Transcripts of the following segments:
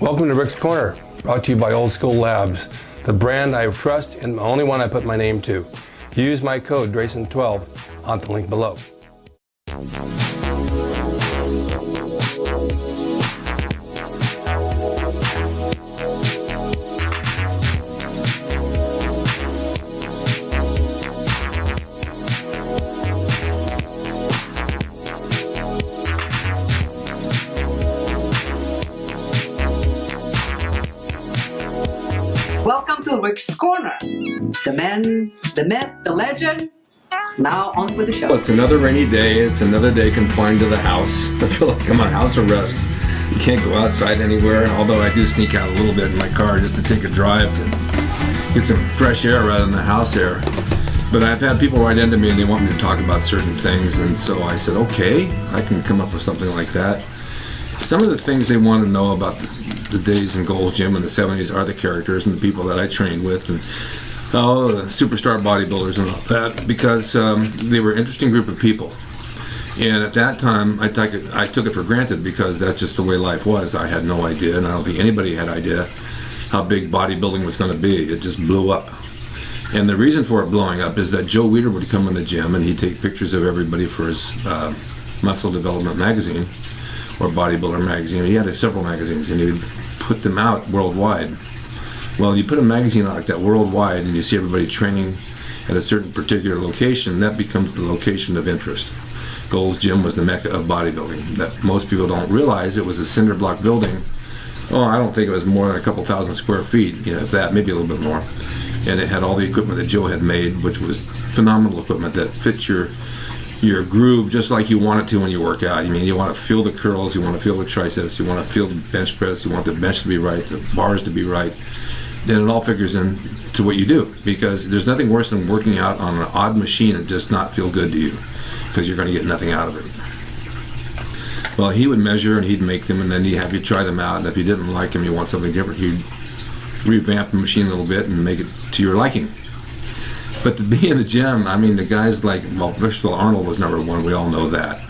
Welcome to Rick's Corner, brought to you by Old School Labs, the brand I trust and the only one I put my name to. Use my code drasin12 on the link below. Welcome to Rick's Corner. The man, the myth, the legend. Now on with the show. Well, it's another rainy day. It's another day confined to the house. I feel like I'm on house arrest. You can't go outside anywhere, although I do sneak out a little bit in my car just to take a drive to get some fresh air rather than the house air. But I've had people write into me and they want me to talk about certain things, and so I said, okay, I can come up with something like that. Some of the things they want to know about the days in Gold's Gym in the 70s are the characters and the people that I trained with, and the superstar bodybuilders and all that, because they were an interesting group of people. And at that time, I took it for granted because that's just the way life was. I had no idea, and I don't think anybody had idea how big bodybuilding was going to be. It just blew up. And the reason for it blowing up is that Joe Weider would come in the gym and he'd take pictures of everybody for his Muscle Development magazine, or Bodybuilder magazine. He had several magazines, and he would put them out worldwide. Well, you put a magazine out like that worldwide, and you see everybody training at a certain particular location, that becomes the location of interest. Gold's Gym was the mecca of bodybuilding. That most people don't realize. It was a cinder block building. Oh, I don't think it was more than a couple thousand square feet, if that, maybe a little bit more. And it had all the equipment that Joe had made, which was phenomenal equipment that fits your groove just like you want it to when you work out. I mean, you want to feel the curls, you want to feel the triceps, you want to feel the bench press, you want the bench to be right, the bars to be right. Then it all figures in to what you do, because there's nothing worse than working out on an odd machine that does not feel good to you, because you're going to get nothing out of it. Well, he would measure and he'd make them, and then he'd have you try them out, and if you didn't like them, you want something different, he'd revamp the machine a little bit and make it to your liking. But to be in the gym, I mean, the guys like, well, first of all, Arnold was number one. We all know that.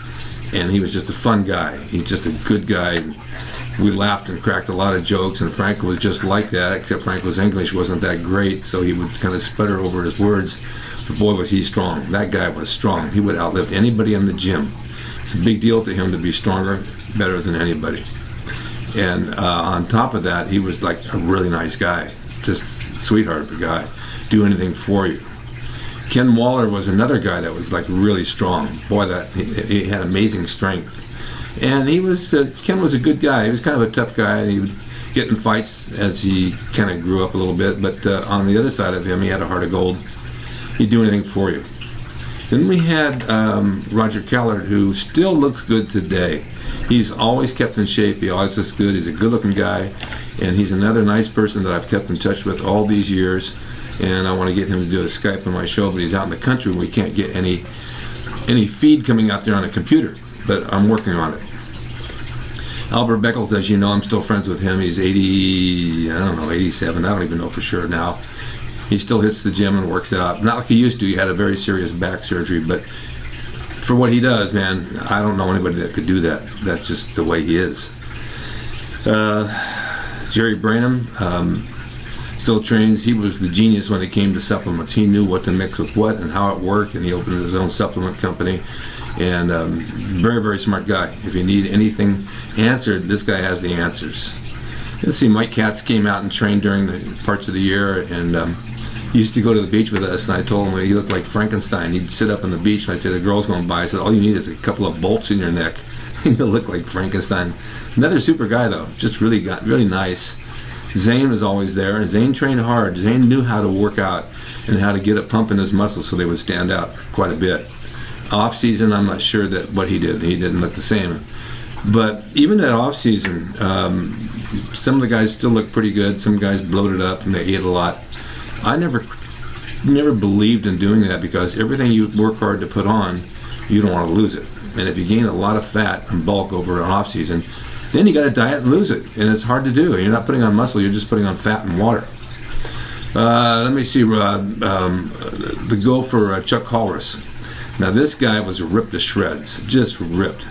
And he was just a fun guy. He's just a good guy. We laughed and cracked a lot of jokes, and Frank was just like that, except Frank English wasn't that great, so he would kind of sputter over his words. But boy, was he strong. That guy was strong. He would outlive anybody in the gym. It's a big deal to him to be stronger, better than anybody. And on top of that, he was like a really nice guy. Just sweetheart of a guy. Do anything for you. Ken Waller was another guy that was like really strong. Boy, that he had amazing strength, and Ken was a good guy. He was kind of a tough guy, and he would get in fights as he kind of grew up a little bit. But on the other side of him, he had a heart of gold. He'd do anything for you. Then we had Roger Callard, who still looks good today. He's always kept in shape. He always looks good. He's a good-looking guy, and he's another nice person that I've kept in touch with all these years. And I want to get him to do a Skype on my show, but he's out in the country and we can't get any feed coming out there on a computer, but I'm working on it. Albert Beckles, as you know, I'm still friends with him. He's 87, I don't even know for sure now. He still hits the gym and works out. Not like he used to. He had a very serious back surgery, but for what he does, man, I don't know anybody that could do that. That's just the way he is. Jerry Branham, still trains. He was the genius when it came to supplements. He knew what to mix with what and how it worked, and he opened his own supplement company. And very, very smart guy. If you need anything answered, this guy has the answers. Let's see, Mike Katz came out and trained during the parts of the year, and he used to go to the beach with us, and I told him he looked like Frankenstein. He'd sit up on the beach, and I said, the girl's going by. I said, all you need is a couple of bolts in your neck, and you'll look like Frankenstein. Another super guy, though, just really nice. Zane was always there, and Zane trained hard. Zane knew how to work out and how to get it pumping his muscles so they would stand out quite a bit. Off season, I'm not sure that what he did. He didn't look the same. But even at off season, some of the guys still look pretty good. Some guys bloated up and they ate a lot. I never believed in doing that, because everything you work hard to put on, you don't want to lose it. And if you gain a lot of fat and bulk over an off season, then you got to diet and lose it, and it's hard to do. You're not putting on muscle; you're just putting on fat and water. Let me see. The goal for Chuck Holris. Now this guy was ripped to shreds, just ripped.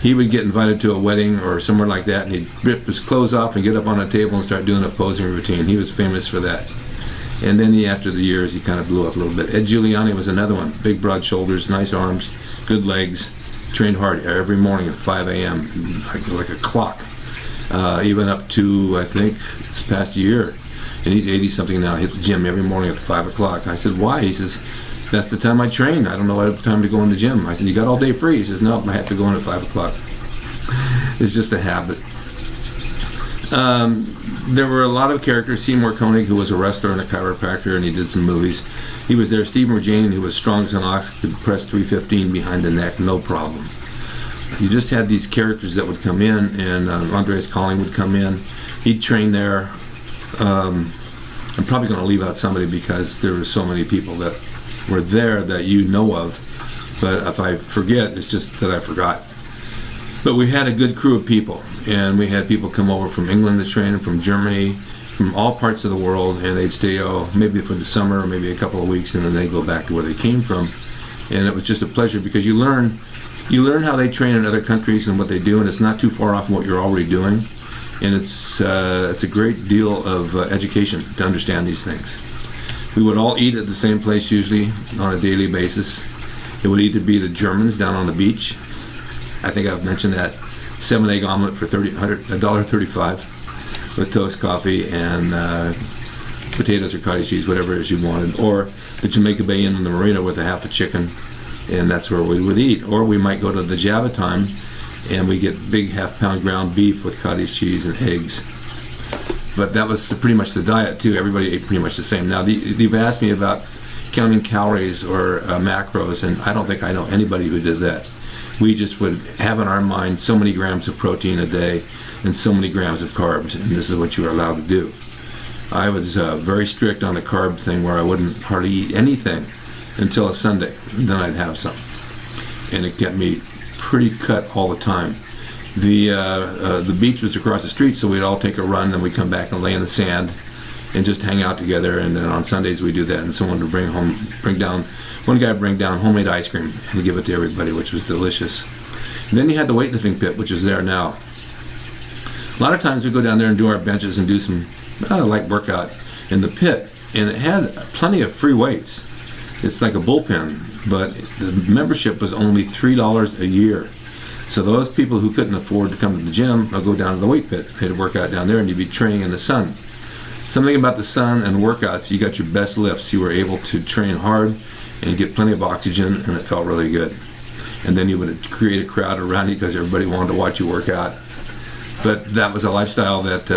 He would get invited to a wedding or somewhere like that, and he'd rip his clothes off and get up on a table and start doing a posing routine. He was famous for that. And then after the years, he kind of blew up a little bit. Ed Giuliani was another one. Big, broad shoulders, nice arms, good legs, trained hard every morning at 5 a.m., like a clock. Even up to, I think, this past year. And he's 80-something now, hit the gym every morning at 5 o'clock. I said, why? He says, that's the time I train. I don't know what time to go in the gym. I said, you got all day free? He says, no, I have to go in at 5 o'clock. It's just a habit. There were a lot of characters. Seymour Koenig, who was a wrestler and a chiropractor, and he did some movies. He was there. Steve Merjane, who was strong as an ox, could press 315 behind the neck, no problem. You just had these characters that would come in, and Andreas Calling would come in. He'd train there. I'm probably going to leave out somebody because there were so many people that were there that you know of. But if I forget, it's just that I forgot. But we had a good crew of people, and we had people come over from England to train, from Germany, from all parts of the world, and they'd stay maybe for the summer or maybe a couple of weeks, and then they'd go back to where they came from. And it was just a pleasure because you learn how they train in other countries and what they do, and it's not too far off from what you're already doing. And it's a great deal of education to understand these things. We would all eat at the same place usually on a daily basis. It would either be the Germans down on the beach. I think I've mentioned that 7-egg omelet for $1.35 with toast, coffee, and potatoes or cottage cheese, whatever it is you wanted. Or the Jamaica Bay Inn in the marina with a half a chicken, and that's where we would eat. Or we might go to the Java Time, and we get big half-pound ground beef with cottage cheese and eggs. But that was pretty much the diet too. Everybody ate pretty much the same. Now you've asked me about counting calories or macros, and I don't think I know anybody who did that. We just would have in our mind so many grams of protein a day and so many grams of carbs, and this is what you were allowed to do. I was very strict on the carb thing where I wouldn't hardly eat anything until a Sunday, and then I'd have some. And it kept me pretty cut all the time. The beach was across the street, so we'd all take a run, then we'd come back and lay in the sand and just hang out together. And then on Sundays we do that, and someone would bring down homemade ice cream and give it to everybody, which was delicious. And then you had the weightlifting pit, which is there now. A lot of times we go down there and do our benches and do some light workout in the pit, and it had plenty of free weights. It's like a bullpen, but the membership was only $3 a year. So those people who couldn't afford to come to the gym would go down to the weight pit. They'd work out down there, and you'd be training in the sun. Something about the sun and workouts, you got your best lifts. You were able to train hard and get plenty of oxygen, and it felt really good. And then you would create a crowd around you because everybody wanted to watch you work out. But that was a lifestyle that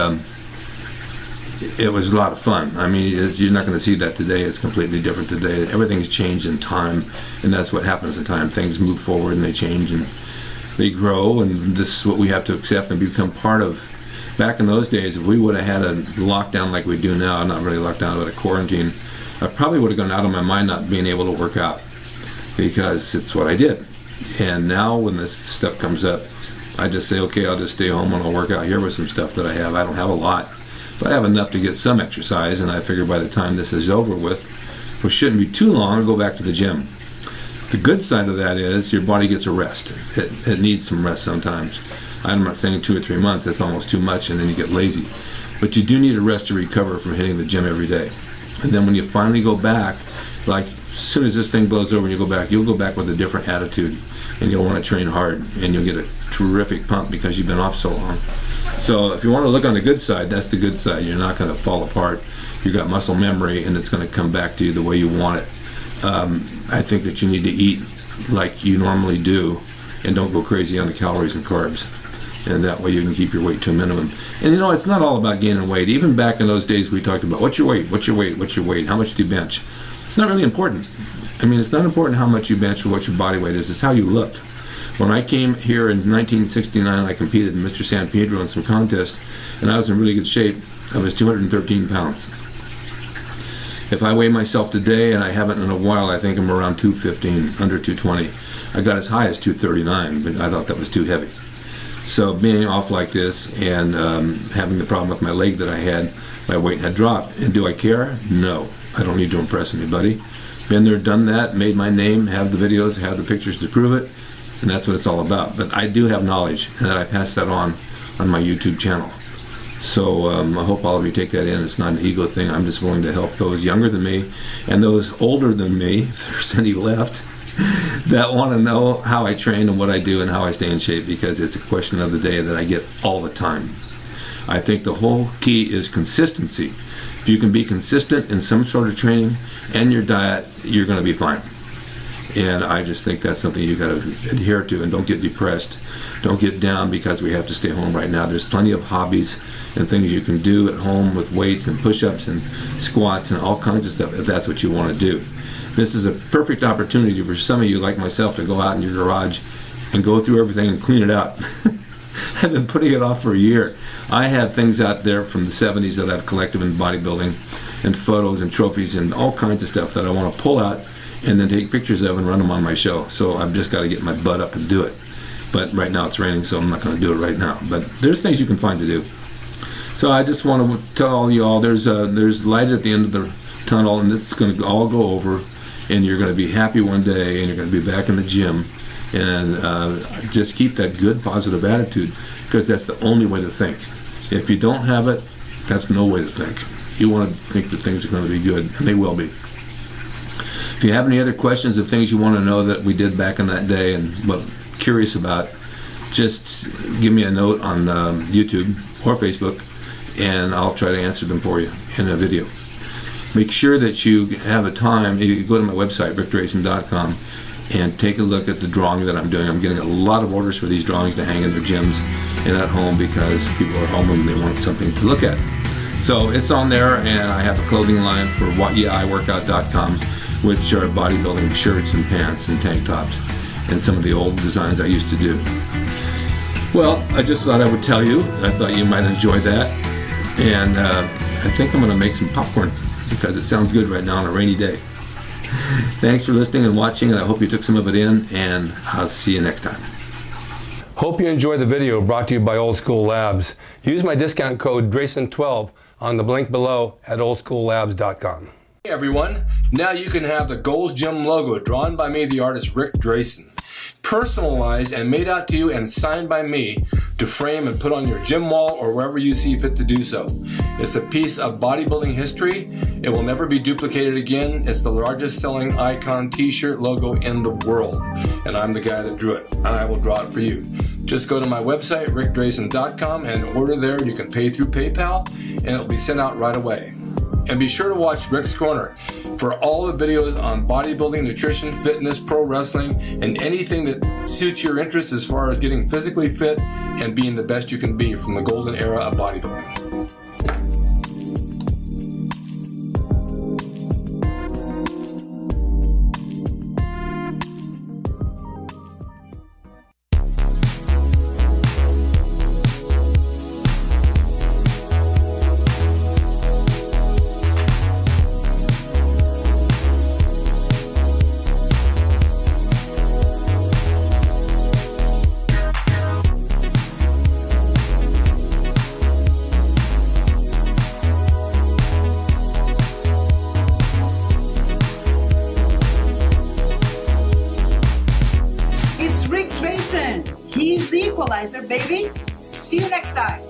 it was a lot of fun. I mean, you're not going to see that today. It's completely different today. Everything's changed in time, and that's what happens in time. Things move forward and they change and they grow, and this is what we have to accept and become part of. Back in those days, if we would have had a lockdown like we do now, not really lockdown, but a quarantine, I probably would have gone out of my mind not being able to work out because it's what I did. And now when this stuff comes up, I just say, okay, I'll just stay home and I'll work out here with some stuff that I have. I don't have a lot, but I have enough to get some exercise, and I figure by the time this is over with, which shouldn't be too long, I'll go back to the gym. The good side of that is your body gets a rest. It needs some rest sometimes. I'm not saying 2 or 3 months, that's almost too much, and then you get lazy. But you do need a rest to recover from hitting the gym every day. And then when you finally go back, like as soon as this thing blows over and you go back, you'll go back with a different attitude, and you'll want to train hard, and you'll get a terrific pump because you've been off so long. So if you want to look on the good side, that's the good side. You're not going to fall apart. You've got muscle memory, and it's going to come back to you the way you want it. I think that you need to eat like you normally do, and don't go crazy on the calories and carbs. And that way you can keep your weight to a minimum. And you know, it's not all about gaining weight. Even back in those days we talked about, what's your weight, what's your weight, what's your weight, how much do you bench? It's not really important. I mean, it's not important how much you bench or what your body weight is, it's how you looked. When I came here in 1969, I competed in Mr. San Pedro in some contests, and I was in really good shape. I was 213 pounds. If I weigh myself today, and I haven't in a while, I think I'm around 215, under 220. I got as high as 239, but I thought that was too heavy. So being off like this and having the problem with my leg that I had, my weight had dropped. And do I care? No. I don't need to impress anybody. Been there, done that, made my name, have the videos, have the pictures to prove it, and that's what it's all about. But I do have knowledge, and that I pass that on my YouTube channel. So I hope all of you take that in. It's not an ego thing. I'm just willing to help those younger than me and those older than me, if there's any left, that want to know how I train and what I do and how I stay in shape, because it's a question of the day that I get all the time. I think the whole key is consistency. If you can be consistent in some sort of training and your diet, you're going to be fine. And I just think that's something you got to adhere to, and don't get depressed. Don't get down because we have to stay home right now. There's plenty of hobbies and things you can do at home with weights and push-ups and squats and all kinds of stuff if that's what you want to do. This is a perfect opportunity for some of you like myself to go out in your garage and go through everything and clean it out. I've been putting it off for a year. I have things out there from the 70s that I've collected in bodybuilding, and photos and trophies and all kinds of stuff that I want to pull out and then take pictures of and run them on my show. So I've just got to get my butt up and do it. But right now it's raining, so I'm not going to do it right now. But there's things you can find to do. So I just want to tell all you all, there's light at the end of the tunnel, and this is going to all go over, and you're going to be happy one day, and you're going to be back in the gym. And just keep that good, positive attitude, because that's the only way to think. If you don't have it, that's no way to think. You want to think that things are going to be good, and they will be. If you have any other questions of things you want to know that we did back in that day and what curious about, just give me a note on YouTube or Facebook, and I'll try to answer them for you in a video. Make sure that you have a time. You go to my website, rickdrasin.com, and take a look at the drawing that I'm doing. I'm getting a lot of orders for these drawings to hang in their gyms and at home because people are home and they want something to look at. So it's on there, and I have a clothing line for IHEART.com, which are bodybuilding shirts and pants and tank tops and some of the old designs I used to do. Well, I just thought I would tell you. I thought you might enjoy that. And I think I'm going to make some popcorn because it sounds good right now on a rainy day. Thanks for listening and watching, and I hope you took some of it in, and I'll see you next time. Hope you enjoyed the video brought to you by Old School Labs. Use my discount code DRASIN12 on the link below at oldschoollabs.com. Hey everyone, now you can have the Gold's Gym logo drawn by me, the artist Rick Drasin, personalized and made out to you and signed by me to frame and put on your gym wall or wherever you see fit to do so. It's a piece of bodybuilding history. It will never be duplicated again. It's the largest selling icon t-shirt logo in the world, and I'm the guy that drew it, and I will draw it for you. Just go to my website, rickdrasin.com, and order there. You can pay through PayPal, and it'll be sent out right away. And be sure to watch Rick's Corner for all the videos on bodybuilding, nutrition, fitness, pro wrestling, and anything that suits your interest as far as getting physically fit and being the best you can be from the golden era of bodybuilding. He's the equalizer, baby. See you next time.